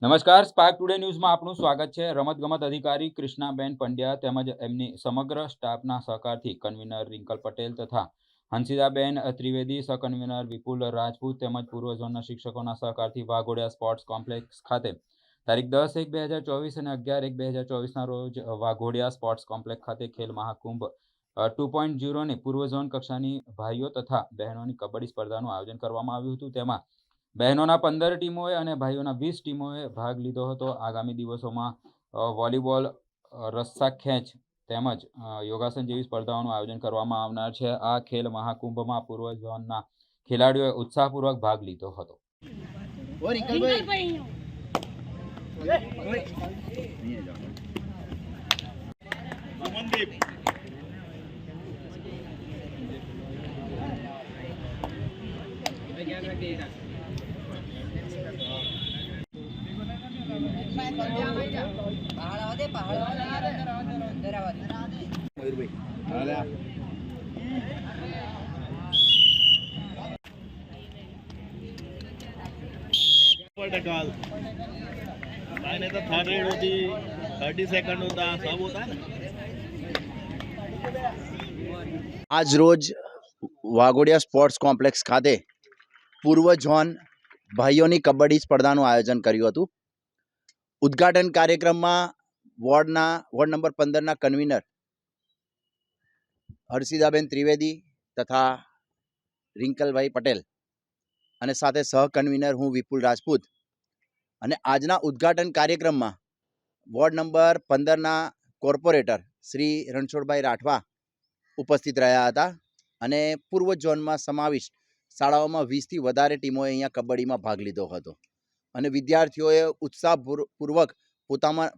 નમસ્કાર, spark today ન્યૂઝમાં આપનું સ્વાગત છે। રમતગમત અધિકારી કૃષ્ણાબેન પંડ્યા તેમજ એમની સમગ્ર સ્ટાફના સહકારથી કન્વીનર રિંકલ પટેલ તથા હંસિદાબેન ત્રિવેદી, સહકન્વીનર વિપુલ રાજપૂત તેમજ પૂર્વ ઝોનના શિક્ષકોના સહકારથી વાઘોડિયા સ્પોર્ટ્સ કોમ્પ્લેક્સ ખાતે તારીખ 10-1-2024 અને 11-1-2024ના રોજ વાઘોડિયા સ્પોર્ટ્સ કોમ્પ્લેક્સ ખાતે ખેલ મહાકુંભ 2.0ની પૂર્વ ઝોન કક્ષાની ભાઈઓ તથા બહેનોની કબડ્ડી સ્પર્ધાનું આયોજન કરવામાં આવ્યું હતું। તેમાં બહેનોના 15 ટીમોએ અને ભાઈઓના 20 ટીમોએ ભાગ લીધો હતો। આગામી દિવસોમાં વોલીબોલ, રસ્સા ખેંચ તેમજ યોગાસન જેવી સ્પર્ધાઓનું આયોજન કરવામાં આવનાર છે। આ ખેલ મહાકુંભમાં પૂર્વ ઝોનના ખેલાડીઓએ ઉત્સાહપૂર્વક ભાગ લીધો હતો। तो 100 होती 30 सेकंड होता सब होता है। आज रोज वाघोडिया स्पोर्ट्स कॉम्प्लेक्स खाते पूर्व झोन भाईओनी कबड्डी स्पर्धाનું આયોજન કર્યું હતું। ઉદ્ઘાટન કાર્યક્રમમાં ward number 15ના convener Harshidaben Trivedi તથા રિંકલભાઈ પટેલ અને સાથે સહ કન્વીનર હું વિપુલ રાજપૂત અને આજના ઉદ્ઘાટન કાર્યક્રમમાં વોર્ડ નંબર 15ના કોર્પોરેટર શ્રી રણછોડભાઈ રાઠવા ઉપસ્થિત રહ્યા હતા અને પૂર્વ ઝોનમાં સમાવિષ્ટ શાળાઓમાં 20થી વધારે ટીમોએ અહીંયા કબડ્ડીમાં ભાગ લીધો હતો અને વિદ્યાર્થીઓએ ઉત્સાહપૂર્વક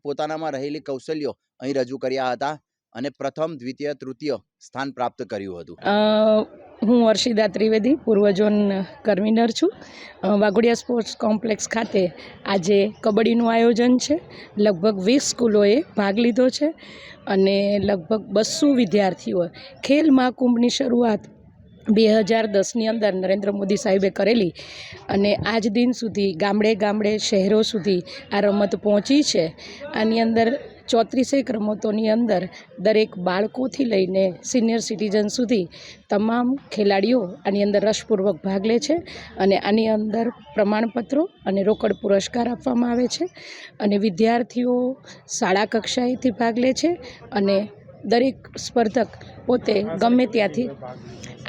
પોતાનામાં રહેલી કૌશલ્યો અહીં રજૂ કર્યા હતા અને પ્રથમ, દ્વિતીય, તૃતીય સ્થાન પ્રાપ્ત કર્યું હતું। હું હર્ષિદા ત્રિવેદી, પૂર્વ ઝોન કન્વીનર છું। વાઘોડિયા સ્પોર્ટ્સ કોમ્પ્લેક્સ ખાતે આજે કબડ્ડીનું આયોજન છે। લગભગ 20 સ્કૂલોએ ભાગ લીધો છે અને લગભગ 200 વિદ્યાર્થીઓએ ખેલ મહાકુંભની શરૂઆત 2010ની અંદર નરેન્દ્ર મોદી સાહેબે કરેલી અને આજ દિન સુધી ગામડે ગામડે શહેરો સુધી આ રમત પહોંચી છે। આની અંદર 34 રમતોની અંદર દરેક બાળકોથી લઈને સિનિયર સિટીઝન સુધી તમામ ખેલાડીઓ આની અંદર રસપૂર્વક ભાગ લે છે અને આની અંદર પ્રમાણપત્રો અને રોકડ પુરસ્કાર આપવામાં આવે છે અને વિદ્યાર્થીઓ શાળા કક્ષાએથી ભાગ લે છે અને દરેક સ્પર્ધક પોતે ગમે ત્યાંથી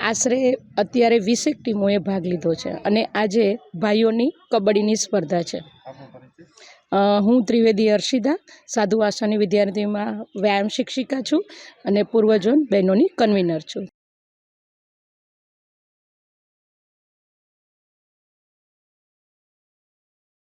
આશરે અત્યારે 20 ટીમોએ ભાગ લીધો છે અને આજે ભાઈઓની કબડ્ડીની સ્પર્ધા છે। હું ત્રિવેદી હર્ષિદા, સાધુ આશ્રમની વિદ્યાર્થીમાં વ્યાયામ શિક્ષિકા છું અને પૂર્વ ઝોન બહેનોની કન્વીનર છું।